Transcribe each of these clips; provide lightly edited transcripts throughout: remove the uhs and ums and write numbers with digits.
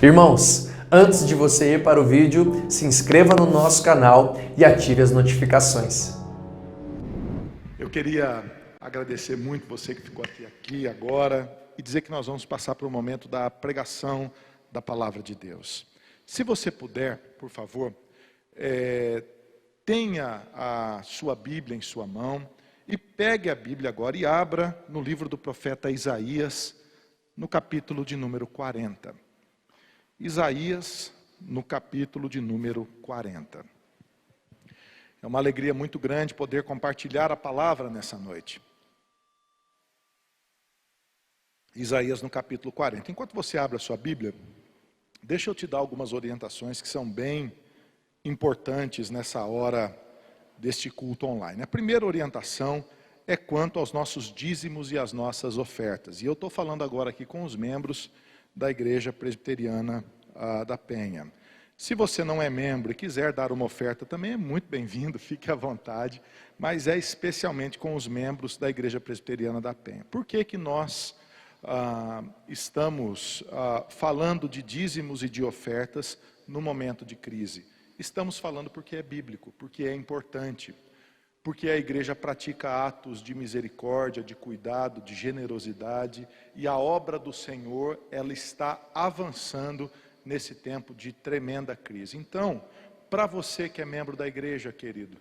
Irmãos, antes de você ir para o vídeo, se inscreva no nosso canal e ative as notificações. Eu queria agradecer muito você que ficou aqui agora e dizer que nós vamos passar para o momento da pregação da palavra de Deus. Se você puder, por favor, tenha a sua Bíblia em sua mão e pegue a Bíblia agora e abra no livro do profeta Isaías, no capítulo de número 40. Isaías, no capítulo de número 40. É uma alegria muito grande poder compartilhar a palavra nessa noite. Isaías, no capítulo 40. Enquanto você abre a sua Bíblia, deixa eu te dar algumas orientações que são bem importantes nessa hora deste culto online. A primeira orientação é quanto aos nossos dízimos e às nossas ofertas. E eu estou falando agora aqui com os membros da Igreja Presbiteriana da Penha. Se você não é membro e quiser dar uma oferta também é muito bem-vindo, fique à vontade, mas é especialmente com os membros da Igreja Presbiteriana da Penha. Por que que nós estamos falando de dízimos e de ofertas no momento de crise? Estamos falando porque é bíblico, porque é importante, porque a igreja pratica atos de misericórdia, de cuidado, de generosidade, e a obra do Senhor, ela está avançando nesse tempo de tremenda crise. Então, para você que é membro da igreja, querido,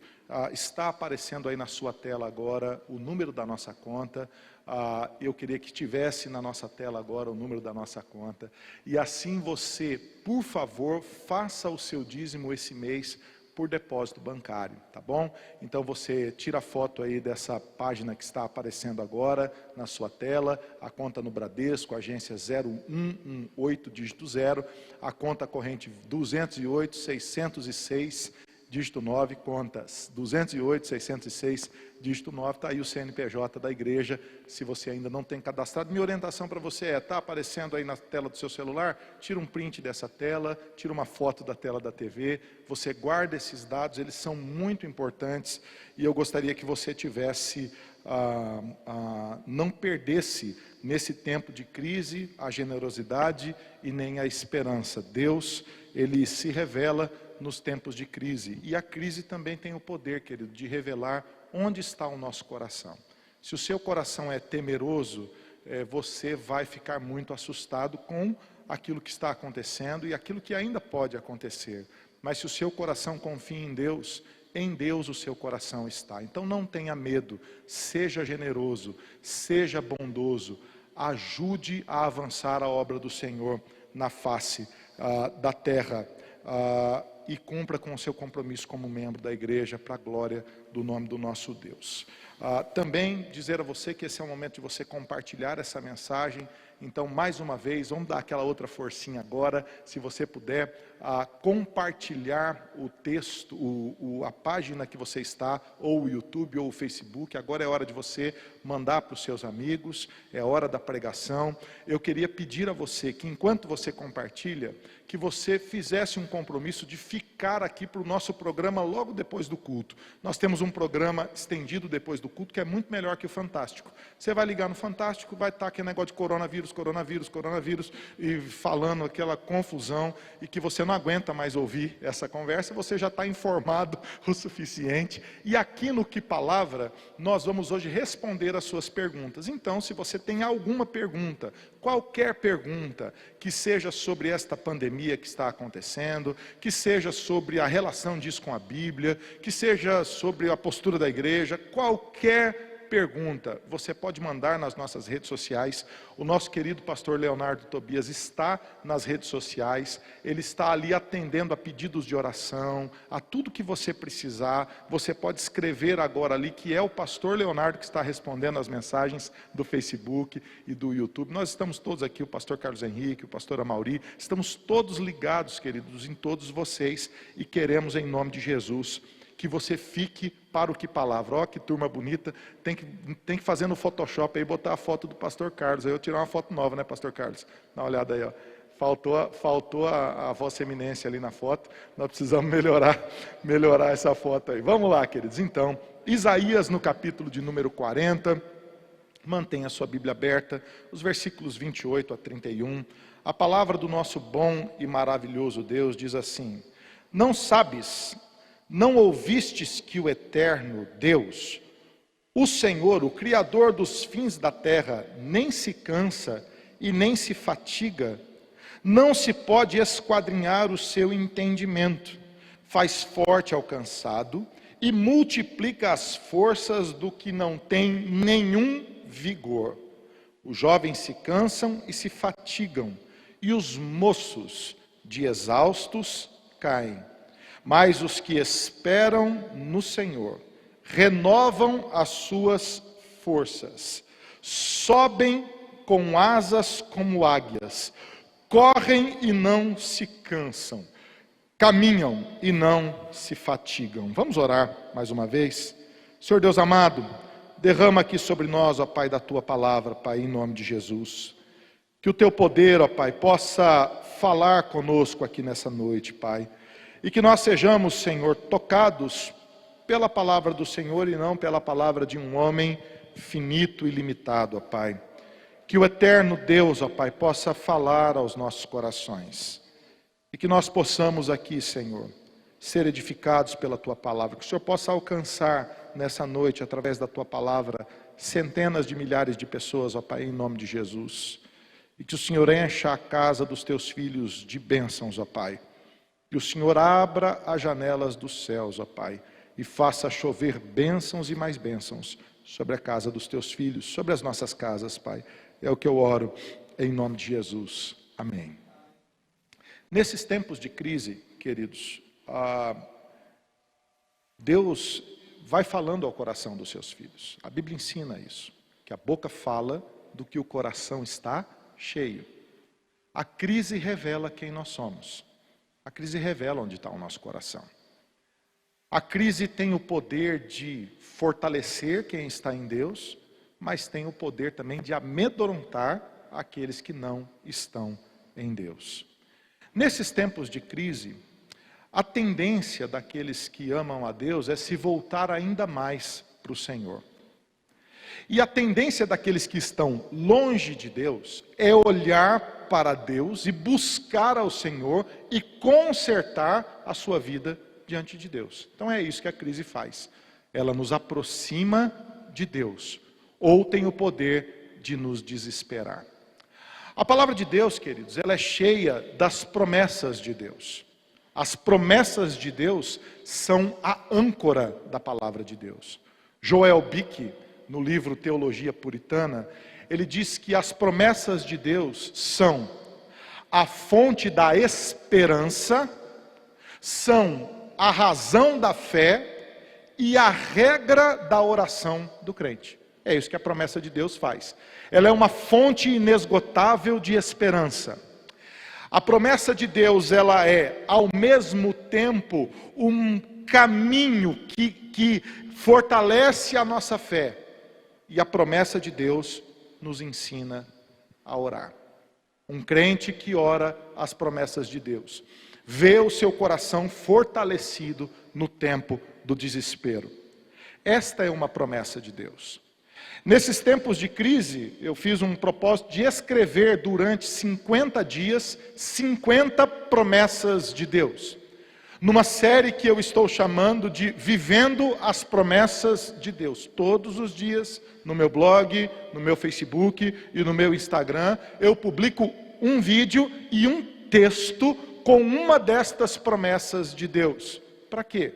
está aparecendo aí na sua tela agora o número da nossa conta. Eu queria que estivesse na nossa tela agora o número da nossa conta. E assim você, por favor, faça o seu dízimo esse mês por depósito bancário, tá bom? Então você tira a foto aí dessa página que está aparecendo agora na sua tela, a conta no Bradesco, agência 0118, dígito 0, a conta corrente 208.606, dígito 9, conta 208.606, dígito 9, está aí o CNPJ da igreja, se você ainda não tem cadastrado. Minha orientação para você está aparecendo aí na tela do seu celular, tira um print dessa tela, tira uma foto da tela da TV, você guarda esses dados, eles são muito importantes, e eu gostaria que você tivesse, não perdesse nesse tempo de crise a generosidade e nem a esperança. Deus, Ele se revela nos tempos de crise, e a crise também tem o poder, querido, de revelar onde está o nosso coração. Se o seu coração é temeroso, você vai ficar muito assustado com aquilo que está acontecendo e aquilo que ainda pode acontecer. Mas se o seu coração confia em Deus o seu coração está. Então não tenha medo, seja generoso, seja bondoso, ajude a avançar a obra do Senhor na face da terra, e cumpra com o seu compromisso como membro da igreja para a glória do nome do nosso Deus. Também dizer a você que esse é o momento de você compartilhar essa mensagem. Então, mais uma vez, vamos dar aquela outra forcinha agora, se você puder, compartilhar o texto, a página que você está, ou o YouTube, ou o Facebook. Agora é hora de você mandar para os seus amigos, é hora da pregação. Eu queria pedir a você que, enquanto você compartilha, que você fizesse um compromisso de ficar aqui para o nosso programa logo depois do culto. Nós temos um programa estendido depois do culto, que é muito melhor que o Fantástico. Você vai ligar no Fantástico, vai estar aquele negócio de coronavírus, e falando aquela confusão, e que você não aguenta mais ouvir essa conversa, você já está informado o suficiente. E aqui no Que Palavra, nós vamos hoje responder as suas perguntas. Então, se você tem alguma pergunta, qualquer pergunta, que seja sobre esta pandemia que está acontecendo, que seja sobre a relação disso com a Bíblia, que seja sobre a postura da igreja, qualquer pergunta, você pode mandar nas nossas redes sociais. O nosso querido pastor Leonardo Tobias está nas redes sociais, ele está ali atendendo a pedidos de oração, a tudo que você precisar. Você pode escrever agora ali que é o pastor Leonardo que está respondendo as mensagens do Facebook e do YouTube. Nós estamos todos aqui, o pastor Carlos Henrique, o pastor Amauri, estamos todos ligados, queridos, em todos vocês, e queremos, em nome de Jesus, que você fique para o Que Palavra. Ó, que turma bonita. Tem que fazer no Photoshop aí, botar a foto do pastor Carlos. Aí eu tirar uma foto nova, né, pastor Carlos? Dá uma olhada aí, ó. Faltou a vossa eminência ali na foto. Nós precisamos melhorar essa foto aí. Vamos lá, queridos. Então, Isaías no capítulo de número 40. Mantenha a sua Bíblia aberta, os versículos 28 a 31. A palavra do nosso bom e maravilhoso Deus diz assim: não sabes, não ouvistes que o eterno Deus, o Senhor, o Criador dos fins da terra, nem se cansa e nem se fatiga, não se pode esquadrinhar o seu entendimento, faz forte ao cansado e multiplica as forças do que não tem nenhum vigor. Os jovens se cansam e se fatigam, e os moços de exaustos caem. Mas os que esperam no Senhor renovam as suas forças, sobem com asas como águias, correm e não se cansam, caminham e não se fatigam. Vamos orar mais uma vez? Senhor Deus amado, derrama aqui sobre nós, ó Pai, da Tua palavra, Pai, em nome de Jesus. Que o Teu poder, ó Pai, possa falar conosco aqui nessa noite, Pai. E que nós sejamos, Senhor, tocados pela palavra do Senhor e não pela palavra de um homem finito e limitado, ó Pai. Que o eterno Deus, ó Pai, possa falar aos nossos corações. E que nós possamos aqui, Senhor, ser edificados pela Tua palavra. Que o Senhor possa alcançar nessa noite, através da Tua palavra, centenas de milhares de pessoas, ó Pai, em nome de Jesus. E que o Senhor encha a casa dos Teus filhos de bênçãos, ó Pai. Que o Senhor abra as janelas dos céus, ó Pai, e faça chover bênçãos e mais bênçãos sobre a casa dos Teus filhos, sobre as nossas casas, Pai. É o que eu oro, em nome de Jesus. Amém. Nesses tempos de crise, queridos, Deus vai falando ao coração dos seus filhos. A Bíblia ensina isso, que a boca fala do que o coração está cheio. A crise revela quem nós somos. A crise revela onde está o nosso coração. A crise tem o poder de fortalecer quem está em Deus, mas tem o poder também de amedrontar aqueles que não estão em Deus. Nesses tempos de crise, a tendência daqueles que amam a Deus é se voltar ainda mais para o Senhor. E a tendência daqueles que estão longe de Deus é olhar para Deus e buscar ao Senhor e consertar a sua vida diante de Deus. Então é isso que a crise faz. Ela nos aproxima de Deus, ou tem o poder de nos desesperar. A palavra de Deus, queridos, ela é cheia das promessas de Deus. As promessas de Deus são a âncora da palavra de Deus. Joel Bick, no livro Teologia Puritana, ele diz que as promessas de Deus são a fonte da esperança, são a razão da fé e a regra da oração do crente. É isso que a promessa de Deus faz. Ela é uma fonte inesgotável de esperança. A promessa de Deus, ela é, ao mesmo tempo, um caminho que fortalece a nossa fé. E a promessa de Deus nos ensina a orar. Um crente que ora as promessas de Deus vê o seu coração fortalecido no tempo do desespero. Esta é uma promessa de Deus. Nesses tempos de crise, eu fiz um propósito de escrever durante 50 dias, 50 promessas de Deus. Numa série que eu estou chamando de Vivendo as Promessas de Deus. Todos os dias, no meu blog, no meu Facebook e no meu Instagram, eu publico um vídeo e um texto com uma destas promessas de Deus. Para quê?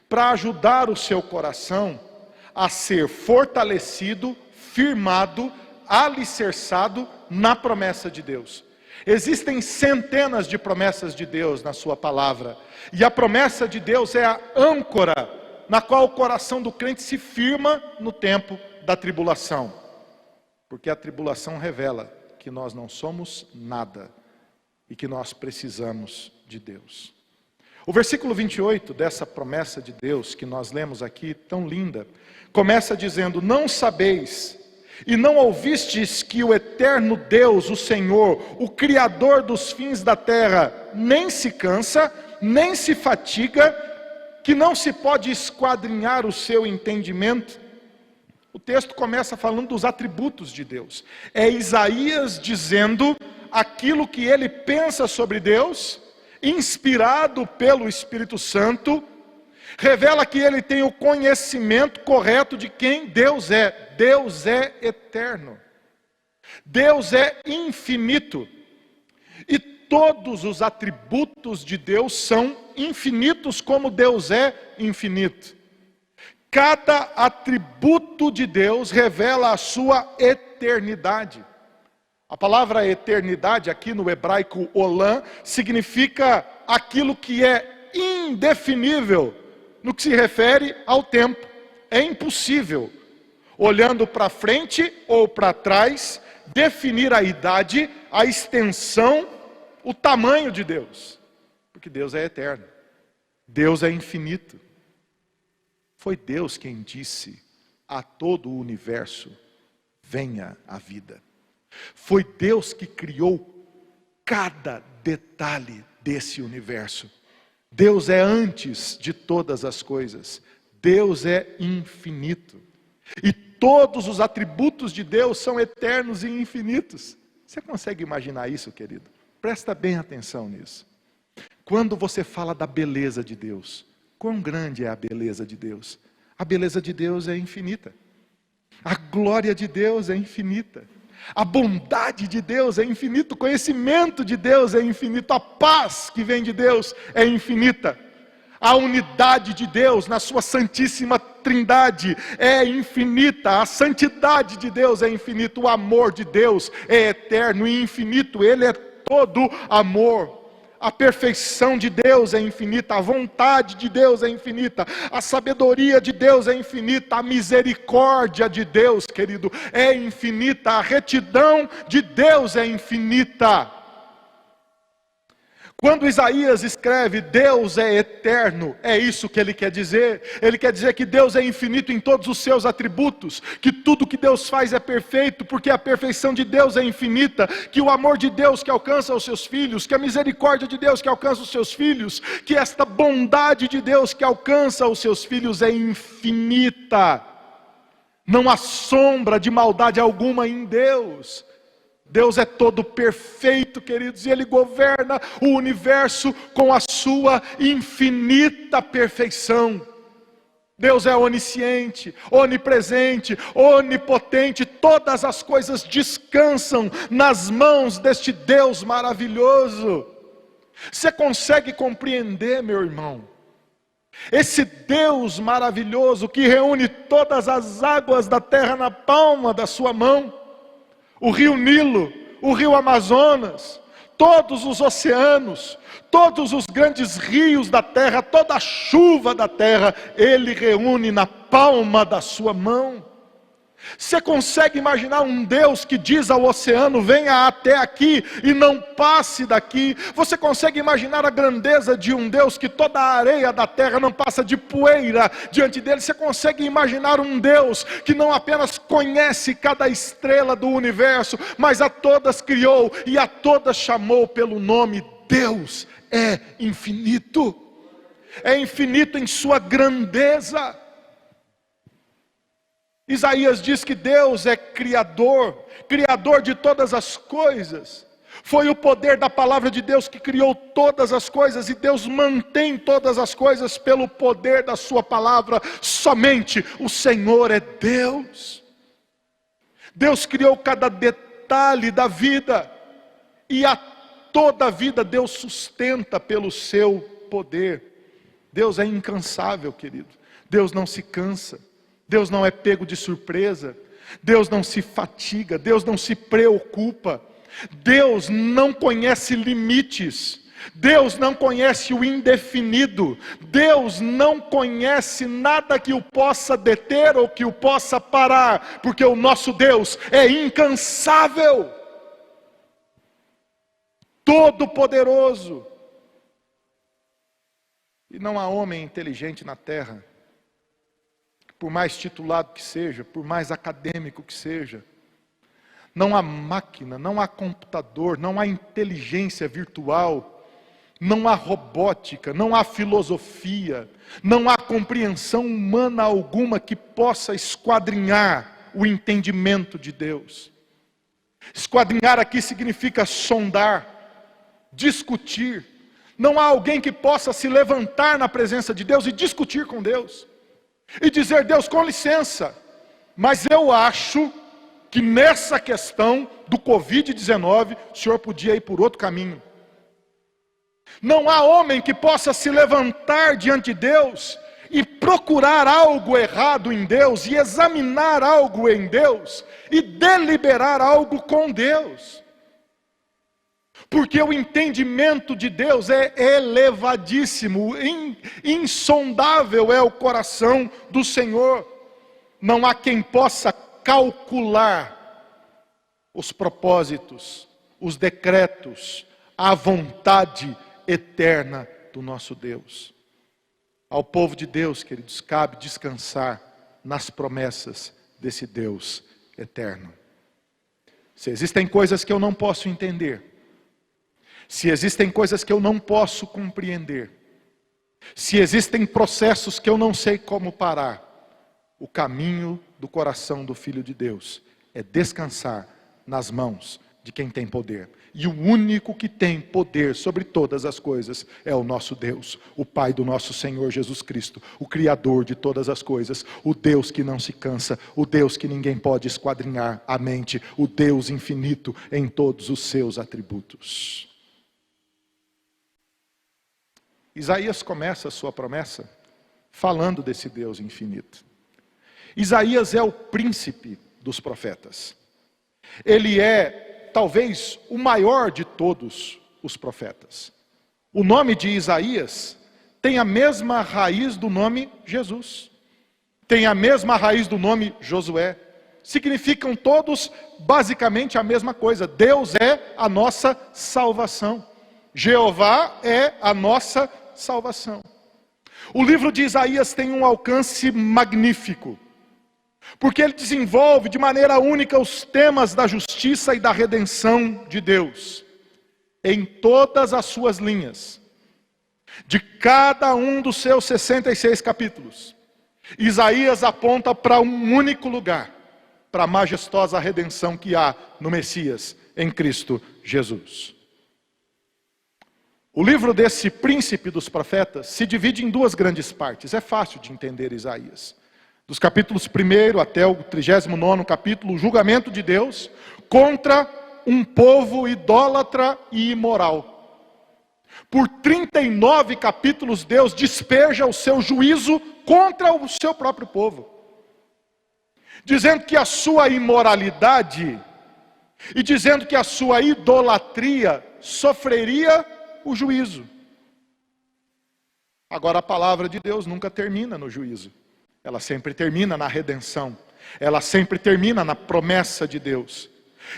Para ajudar o seu coração a ser fortalecido, firmado, alicerçado na promessa de Deus. Existem centenas de promessas de Deus na sua palavra, e a promessa de Deus é a âncora na qual o coração do crente se firma no tempo da tribulação, porque a tribulação revela que nós não somos nada e que nós precisamos de Deus. O versículo 28 dessa promessa de Deus que nós lemos aqui, tão linda, começa dizendo: não sabeis e não ouvistes que o eterno Deus, o Senhor, o Criador dos fins da terra, nem se cansa, nem se fatiga, que não se pode esquadrinhar o seu entendimento? O texto começa falando dos atributos de Deus. É Isaías dizendo aquilo que ele pensa sobre Deus, inspirado pelo Espírito Santo, revela que ele tem o conhecimento correto de quem Deus é. Deus é eterno. Deus é infinito. E todos os atributos de Deus são infinitos, como Deus é infinito. Cada atributo de Deus revela a sua eternidade. A palavra eternidade, aqui no hebraico olam, significa aquilo que é indefinível no que se refere ao tempo. É impossível, olhando para frente ou para trás, definir a idade, a extensão, o tamanho de Deus. Porque Deus é eterno. Deus é infinito. Foi Deus quem disse a todo o universo: venha a vida. Foi Deus que criou cada detalhe desse universo. Deus é antes de todas as coisas. Deus é infinito. E todos os atributos de Deus são eternos e infinitos. Você consegue imaginar isso, querido? Presta bem atenção nisso. Quando você fala da beleza de Deus, quão grande é a beleza de Deus? A beleza de Deus é infinita. A glória de Deus é infinita. A bondade de Deus é infinita. O conhecimento de Deus é infinito. A paz que vem de Deus é infinita. A unidade de Deus na sua santíssima trindade é infinita. A santidade de Deus é infinita. O amor de Deus é eterno e infinito. Ele é todo amor. A perfeição de Deus é infinita, a vontade de Deus é infinita, a sabedoria de Deus é infinita, a misericórdia de Deus, querido, é infinita, a retidão de Deus é infinita. Quando Isaías escreve Deus é eterno, é isso que ele quer dizer. Ele quer dizer que Deus é infinito em todos os seus atributos, que tudo que Deus faz é perfeito, porque a perfeição de Deus é infinita, que o amor de Deus que alcança os seus filhos, que a misericórdia de Deus que alcança os seus filhos, que esta bondade de Deus que alcança os seus filhos é infinita. Não há sombra de maldade alguma em Deus. Deus é todo perfeito, queridos, e Ele governa o universo com a sua infinita perfeição. Deus é onisciente, onipresente, onipotente, todas as coisas descansam nas mãos deste Deus maravilhoso. Você consegue compreender, meu irmão? Esse Deus maravilhoso que reúne todas as águas da terra na palma da sua mão, o rio Nilo, o rio Amazonas, todos os oceanos, todos os grandes rios da terra, toda a chuva da terra, Ele reúne na palma da sua mão. Você consegue imaginar um Deus que diz ao oceano: venha até aqui e não passe daqui? Você consegue imaginar a grandeza de um Deus que toda a areia da terra não passa de poeira diante dele? Você consegue imaginar um Deus que não apenas conhece cada estrela do universo, mas a todas criou e a todas chamou pelo nome? Deus é infinito em sua grandeza. Isaías diz que Deus é criador de todas as coisas. Foi o poder da palavra de Deus que criou todas as coisas, e Deus mantém todas as coisas pelo poder da sua palavra. Somente o Senhor é Deus. Deus criou cada detalhe da vida, e a toda a vida Deus sustenta pelo seu poder. Deus é incansável, querido. Deus não se cansa. Deus não é pego de surpresa, Deus não se fatiga, Deus não se preocupa, Deus não conhece limites, Deus não conhece o indefinido, Deus não conhece nada que o possa deter ou que o possa parar, porque o nosso Deus é incansável, todo-poderoso, e não há homem inteligente na terra, por mais titulado que seja, por mais acadêmico que seja, não há máquina, não há computador, não há inteligência virtual, não há robótica, não há filosofia, não há compreensão humana alguma que possa esquadrinhar o entendimento de Deus. Esquadrinhar aqui significa sondar, discutir. Não há alguém que possa se levantar na presença de Deus e discutir com Deus. E dizer: Deus, com licença, mas eu acho que nessa questão do Covid-19, o Senhor podia ir por outro caminho. Não há homem que possa se levantar diante de Deus e procurar algo errado em Deus, e examinar algo em Deus, e deliberar algo com Deus. Porque o entendimento de Deus é elevadíssimo, insondável é o coração do Senhor. Não há quem possa calcular os propósitos, os decretos, a vontade eterna do nosso Deus. Ao povo de Deus, queridos, cabe descansar nas promessas desse Deus eterno. Se existem coisas que eu não posso entender, se existem coisas que eu não posso compreender, se existem processos que eu não sei como parar, o caminho do coração do Filho de Deus é descansar nas mãos de quem tem poder. E o único que tem poder sobre todas as coisas é o nosso Deus, o Pai do nosso Senhor Jesus Cristo, o Criador de todas as coisas, o Deus que não se cansa, o Deus que ninguém pode esquadrinhar a mente, o Deus infinito em todos os seus atributos. Isaías começa a sua promessa falando desse Deus infinito. Isaías é o príncipe dos profetas. Ele é talvez o maior de todos os profetas. O nome de Isaías tem a mesma raiz do nome Jesus. Tem a mesma raiz do nome Josué. Significam todos basicamente a mesma coisa. Deus é a nossa salvação. Jeová é a nossa salvação. O livro de Isaías tem um alcance magnífico, porque ele desenvolve de maneira única os temas da justiça e da redenção de Deus, em todas as suas linhas, de cada um dos seus 66 capítulos. Isaías aponta para um único lugar, para a majestosa redenção que há no Messias, em Cristo Jesus. O livro desse príncipe dos profetas se divide em duas grandes partes. É fácil de entender Isaías. Dos capítulos 1 até o 39º capítulo, o julgamento de Deus contra um povo idólatra e imoral. Por 39 capítulos, Deus despeja o seu juízo contra o seu próprio povo, dizendo que a sua imoralidade e dizendo que a sua idolatria sofreria o juízo. Agora, a palavra de Deus nunca termina no juízo. Ela sempre termina na redenção. Ela sempre termina na promessa de Deus.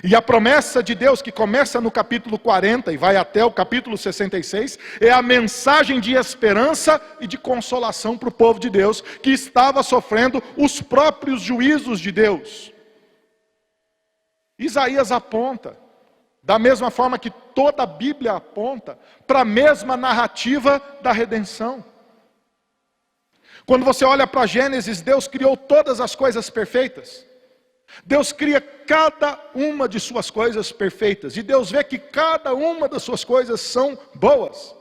E a promessa de Deus, que começa no capítulo 40 e vai até o capítulo 66, é a mensagem de esperança e de consolação para o povo de Deus, que estava sofrendo os próprios juízos de Deus. Isaías aponta, da mesma forma que toda a Bíblia aponta, para a mesma narrativa da redenção. Quando você olha para Gênesis, Deus criou todas as coisas perfeitas. Deus cria cada uma de suas coisas perfeitas. E Deus vê que cada uma das suas coisas são boas.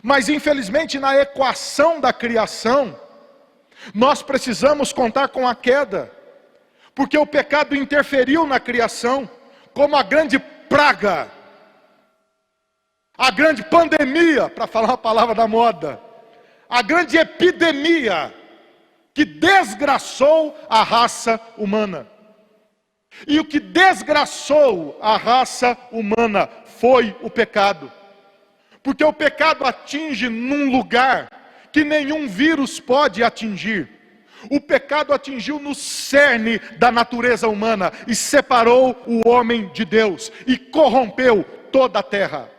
Mas infelizmente na equação da criação, nós precisamos contar com a queda. Porque o pecado interferiu na criação como a grande praga, a grande pandemia, para falar uma palavra da moda, a grande epidemia que desgraçou a raça humana. E o que desgraçou a raça humana foi o pecado. Porque o pecado atinge num lugar que nenhum vírus pode atingir. O pecado atingiu no cerne da natureza humana e separou o homem de Deus e corrompeu toda a terra.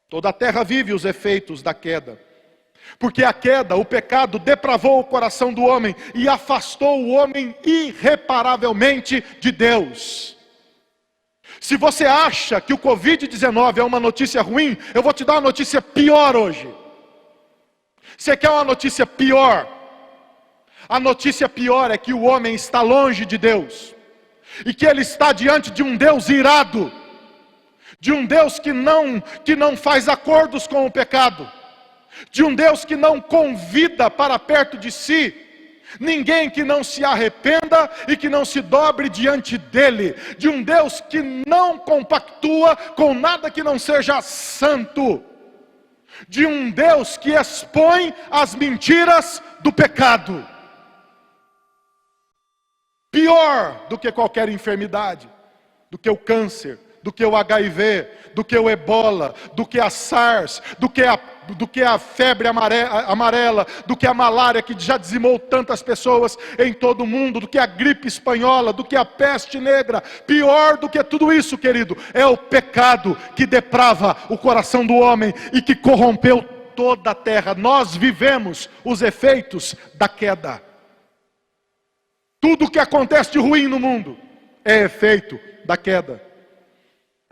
Toda a terra vive os efeitos da queda. Porque a queda, o pecado, depravou o coração do homem e afastou o homem irreparavelmente de Deus. Se você acha que o Covid-19 é uma notícia ruim, eu vou te dar uma notícia pior hoje. Você quer uma notícia pior? A notícia pior é que o homem está longe de Deus. e que ele está diante de um Deus irado, de um Deus que não faz acordos com o pecado, de um Deus que não convida para perto de si ninguém que não se arrependa e que não se dobre diante dele, de um Deus que não compactua com nada que não seja santo, de um Deus que expõe as mentiras do pecado. Pior do que qualquer enfermidade, do que o câncer, do que o HIV, do que o ebola, do que a SARS, do que a febre amarela, do que a malária que já dizimou tantas pessoas em todo o mundo, do que a gripe espanhola, do que a peste negra. Pior do que tudo isso, querido, é o pecado que deprava o coração do homem e que corrompeu toda a terra. Nós vivemos os efeitos da queda. Tudo o que acontece de ruim no mundo é efeito da queda.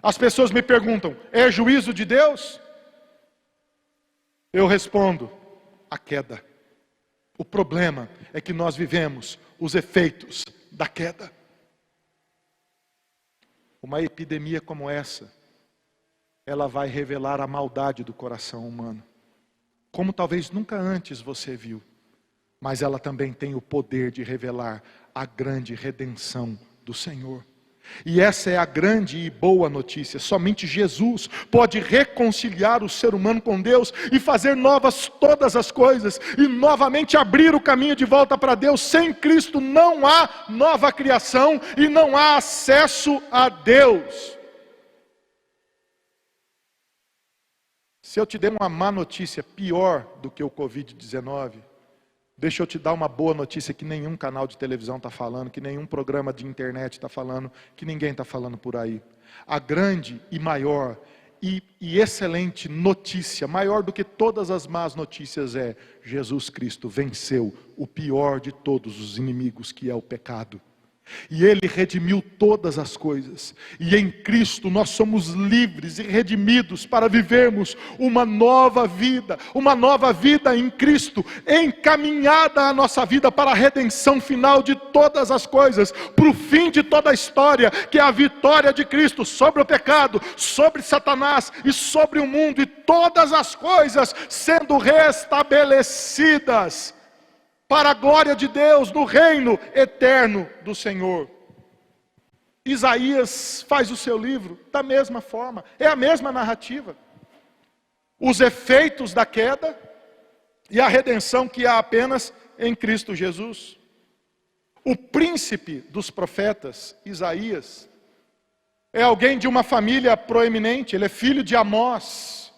As pessoas me perguntam, é juízo de Deus? Eu respondo, a queda. O problema é que nós vivemos os efeitos da queda. Uma epidemia como essa, ela vai revelar a maldade do coração humano, como talvez nunca antes você viu. Mas ela também tem o poder de revelar a grande redenção do Senhor. E essa é a grande e boa notícia. Somente Jesus pode reconciliar o ser humano com Deus e fazer novas todas as coisas, e novamente abrir o caminho de volta para Deus. Sem Cristo não há nova criação e não há acesso a Deus. Se eu te der uma má notícia pior do que o Covid-19, deixa eu te dar uma boa notícia que nenhum canal de televisão está falando, que nenhum programa de internet está falando, que ninguém está falando por aí. A grande e maior e excelente notícia, maior do que todas as más notícias, é: Jesus Cristo venceu o pior de todos os inimigos, que é o pecado. E Ele redimiu todas as coisas, e em Cristo nós somos livres e redimidos para vivermos uma nova vida em Cristo, encaminhada a nossa vida para a redenção final de todas as coisas, para o fim de toda a história, que é a vitória de Cristo sobre o pecado, sobre Satanás e sobre o mundo, e todas as coisas sendo restabelecidas para a glória de Deus, no reino eterno do Senhor. Isaías faz o seu livro da mesma forma, é a mesma narrativa. Os efeitos da queda e a redenção que há apenas em Cristo Jesus. O príncipe dos profetas, Isaías, é alguém de uma família proeminente, ele é filho de Amós.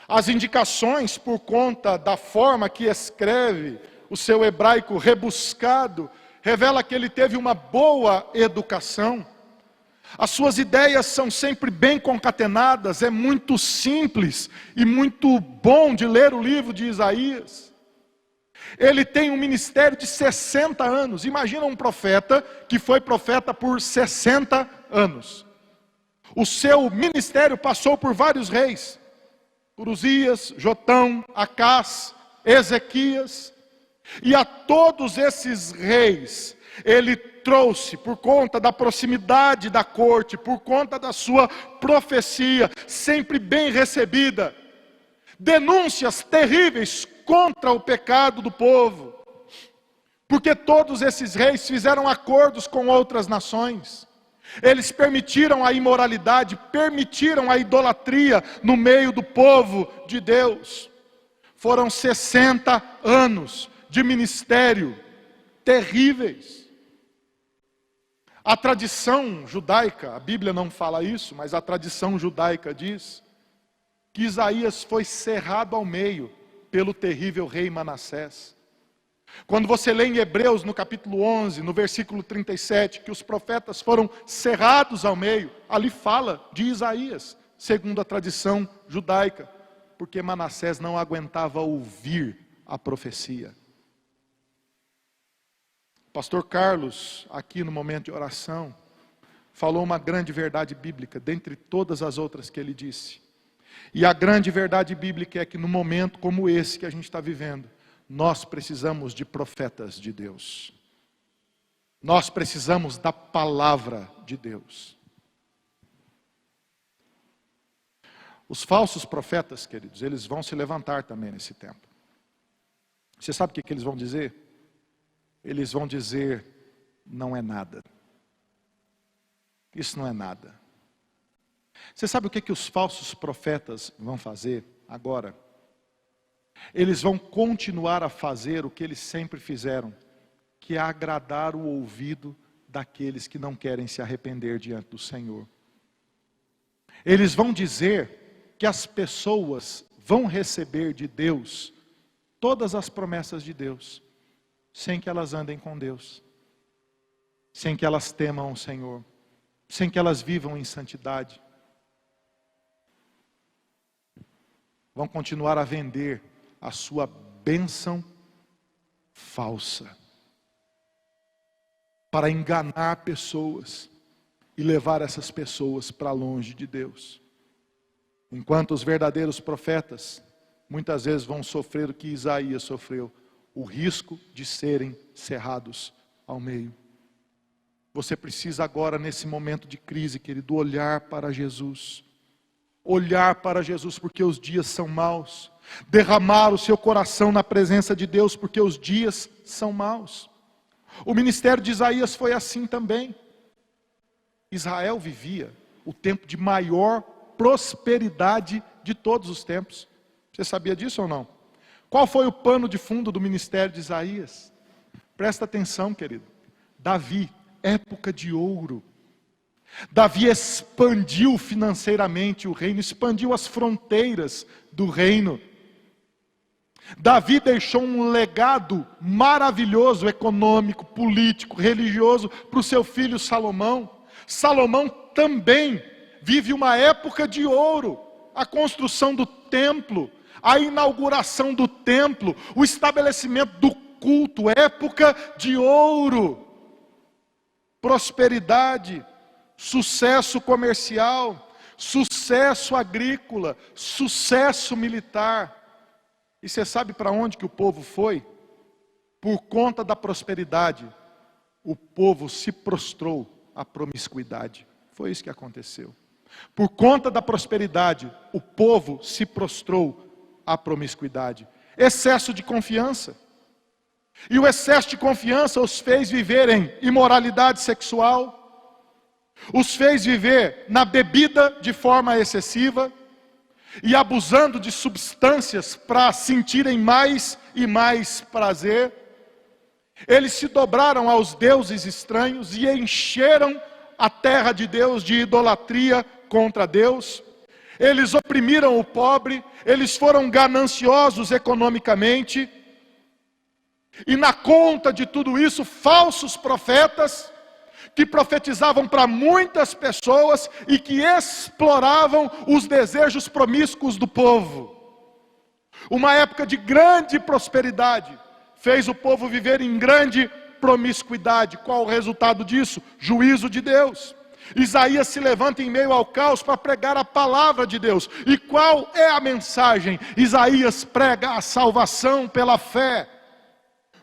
As indicações, por conta da forma que escreve o seu hebraico rebuscado, revela que ele teve uma boa educação. As suas ideias são sempre bem concatenadas, é muito simples e muito bom de ler o livro de Isaías. Ele tem um ministério de 60 anos, imagina um profeta que foi profeta por 60 anos. O seu ministério passou por vários reis, por Uzias, Jotão, Acás, Ezequias. E a todos esses reis, ele trouxe, por conta da proximidade da corte, por conta da sua profecia, sempre bem recebida, denúncias terríveis contra o pecado do povo, porque todos esses reis fizeram acordos com outras nações, eles permitiram a imoralidade, permitiram a idolatria no meio do povo de Deus. Foram 60 anos de ministério terríveis. A tradição judaica, a Bíblia não fala isso, mas a tradição judaica diz que Isaías foi cerrado ao meio pelo terrível rei Manassés. Quando você lê em Hebreus, no capítulo 11, no versículo 37, que os profetas foram cerrados ao meio, ali fala de Isaías, segundo a tradição judaica, porque Manassés não aguentava ouvir a profecia. Pastor Carlos, aqui no momento de oração, falou uma grande verdade bíblica, dentre todas as outras que ele disse. E a grande verdade bíblica é que no momento como esse que a gente está vivendo, nós precisamos de profetas de Deus. Nós precisamos da palavra de Deus. Os falsos profetas, queridos, eles vão se levantar também nesse tempo. Você sabe o que eles vão dizer? Eles vão dizer, não é nada. Isso não é nada. Você sabe o que os falsos profetas vão fazer agora? Eles vão continuar a fazer o que eles sempre fizeram, que é agradar o ouvido daqueles que não querem se arrepender diante do Senhor. Eles vão dizer que as pessoas vão receber de Deus todas as promessas de Deus, sem que elas andem com Deus, sem que elas temam o Senhor, sem que elas vivam em santidade. Vão continuar a vender a sua bênção falsa, para enganar pessoas e levar essas pessoas para longe de Deus. Enquanto os verdadeiros profetas muitas vezes vão sofrer o que Isaías sofreu, o risco de serem cerrados ao meio. Você precisa agora, nesse momento de crise, querido, olhar para Jesus. Olhar para Jesus, porque os dias são maus. Derramar o seu coração na presença de Deus, porque os dias são maus. O ministério de Isaías foi assim também. Israel vivia o tempo de maior prosperidade de todos os tempos. Você sabia disso ou não? Qual foi o pano de fundo do ministério de Isaías? Presta atenção, querido. Davi, época de ouro. Davi expandiu financeiramente o reino, expandiu as fronteiras do reino. Davi deixou um legado maravilhoso, econômico, político, religioso, para o seu filho Salomão. Salomão também vive uma época de ouro. A construção do templo, a inauguração do templo, o estabelecimento do culto, época de ouro. Prosperidade, sucesso comercial, sucesso agrícola, sucesso militar. E você sabe para onde que o povo foi? Por conta da prosperidade, o povo se prostrou à promiscuidade. Foi isso que aconteceu. Por conta da prosperidade, o povo se prostrou à promiscuidade. Excesso de confiança. E o excesso de confiança os fez viver em imoralidade sexual, os fez viver na bebida de forma excessiva, e abusando de substâncias para sentirem mais e mais prazer. Eles se dobraram aos deuses estranhos e encheram a terra de Deus de idolatria contra Deus. Eles oprimiram o pobre, eles foram gananciosos economicamente. E na conta de tudo isso, falsos profetas, que profetizavam para muitas pessoas e que exploravam os desejos promíscuos do povo. Uma época de grande prosperidade fez o povo viver em grande promiscuidade. Qual o resultado disso? Juízo de Deus. Isaías se levanta em meio ao caos para pregar a palavra de Deus. E qual é a mensagem? Isaías prega a salvação pela fé.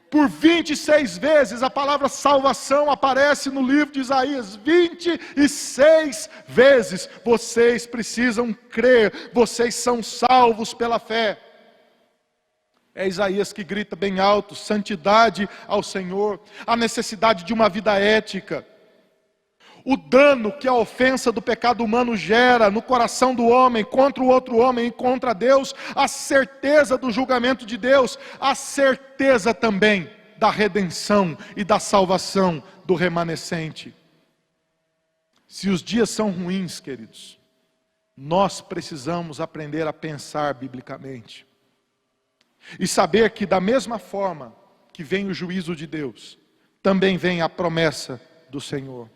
Por 26 vezes a palavra salvação aparece no livro de Isaías. 26 vezes. Vocês precisam crer. Vocês são salvos pela fé. É Isaías que grita bem alto: santidade ao Senhor. A necessidade de uma vida ética. O dano que a ofensa do pecado humano gera no coração do homem, contra o outro homem e contra Deus, a certeza do julgamento de Deus, a certeza também da redenção e da salvação do remanescente. Se os dias são ruins, queridos, nós precisamos aprender a pensar biblicamente. E saber que da mesma forma que vem o juízo de Deus, também vem a promessa do Senhor.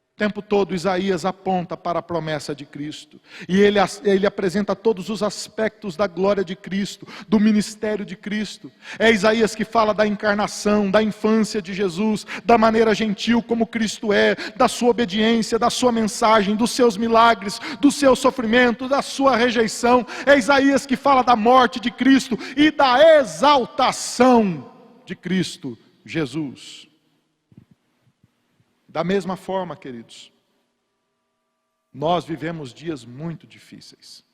O tempo todo Isaías aponta para a promessa de Cristo. E ele apresenta todos os aspectos da glória de Cristo, do ministério de Cristo. É Isaías que fala da encarnação, da infância de Jesus, da maneira gentil como Cristo é, da sua obediência, da sua mensagem, dos seus milagres, do seu sofrimento, da sua rejeição. É Isaías que fala da morte de Cristo e da exaltação de Cristo Jesus. Da mesma forma, queridos, nós vivemos dias muito difíceis.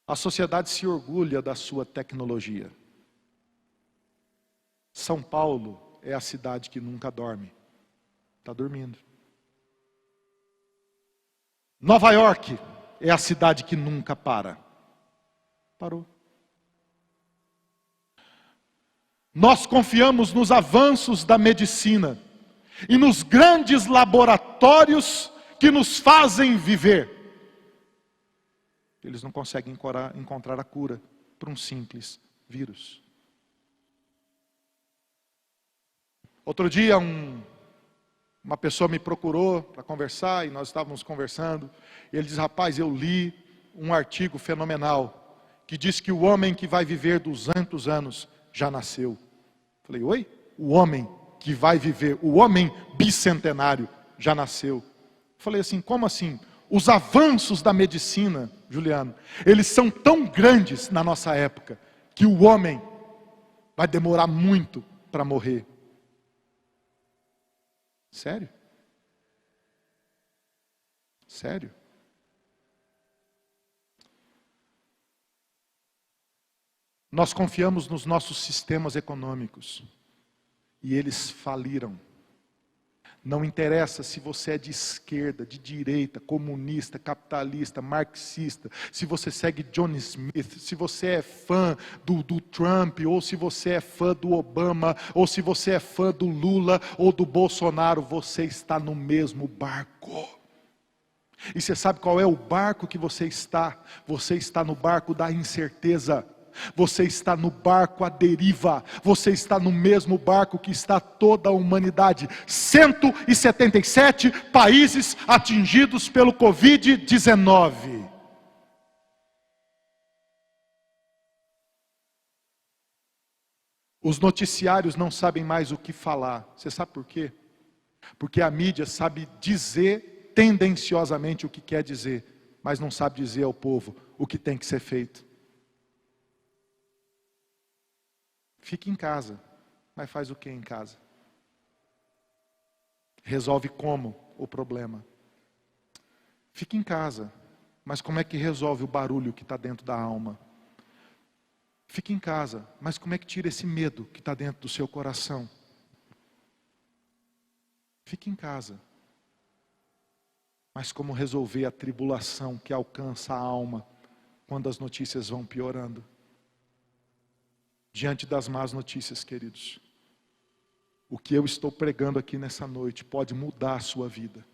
A sociedade se orgulha da sua tecnologia. São Paulo é a cidade que nunca dorme. Está dormindo. Nova York é a cidade que nunca para. Parou. Nós confiamos nos avanços da medicina e nos grandes laboratórios que nos fazem viver. Eles não conseguem encontrar a cura para um simples vírus. Outro dia uma pessoa me procurou para conversar e nós estávamos conversando. E ele diz: rapaz, eu li um artigo fenomenal que diz que o homem que vai viver 200 anos já nasceu. Falei: oi? O homem que vai viver, o homem bicentenário já nasceu. Falei assim: como assim? Os avanços da medicina, Juliano, eles são tão grandes na nossa época que o homem vai demorar muito para morrer. Sério? Sério? Nós confiamos nos nossos sistemas econômicos e eles faliram. Não interessa se você é de esquerda, de direita, comunista, capitalista, marxista, se você segue John Smith, se você é fã do Trump, ou se você é fã do Obama, ou se você é fã do Lula ou do Bolsonaro, você está no mesmo barco. E você sabe qual é o barco que você está? Você está no barco da incerteza. Você está no barco à deriva. Você está no mesmo barco que está toda a humanidade. 177 países atingidos pelo Covid-19. Os noticiários não sabem mais o que falar. Você sabe por quê? Porque a mídia sabe dizer tendenciosamente o que quer dizer, mas não sabe dizer ao povo o que tem que ser feito. Fique em casa, mas faz o que em casa? Resolve como o problema? Fique em casa, mas como é que resolve o barulho que está dentro da alma? Fique em casa, mas como é que tira esse medo que está dentro do seu coração? Fique em casa, mas como resolver a tribulação que alcança a alma quando as notícias vão piorando? Diante das más notícias, queridos, o que eu estou pregando aqui nessa noite pode mudar a sua vida.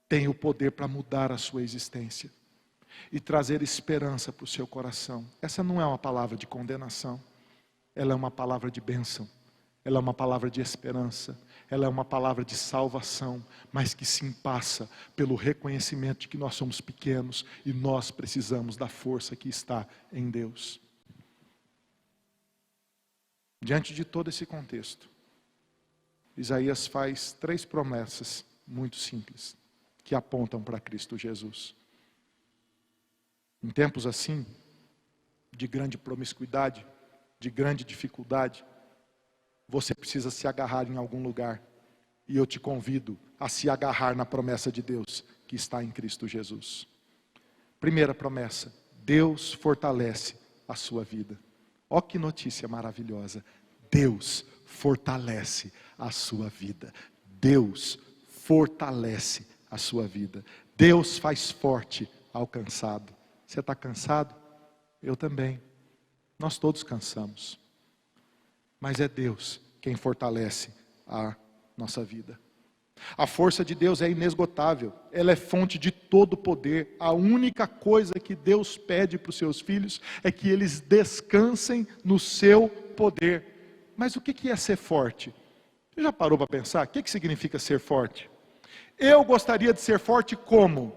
Tem o poder para mudar a sua existência e trazer esperança para o seu coração. Essa não é uma palavra de condenação, ela é uma palavra de bênção, ela é uma palavra de esperança, ela é uma palavra de salvação, mas que sim passa pelo reconhecimento de que nós somos pequenos e nós precisamos da força que está em Deus. Diante de todo esse contexto, Isaías faz 3 promessas muito simples, que apontam para Cristo Jesus. Em tempos assim, de grande promiscuidade, de grande dificuldade, você precisa se agarrar em algum lugar. E eu te convido a se agarrar na promessa de Deus, que está em Cristo Jesus. Primeira promessa: Deus fortalece a sua vida. Ó que notícia maravilhosa. Deus fortalece a sua vida. Deus fortalece a sua vida. Deus faz forte ao cansado. Você está cansado? Eu também. Nós todos cansamos. Mas é Deus quem fortalece a nossa vida. A força de Deus é inesgotável, ela é fonte de todo poder. A única coisa que Deus pede para os seus filhos é que eles descansem no seu poder. Mas o que é ser forte? Você já parou para pensar? O que significa ser forte? Eu gostaria de ser forte como?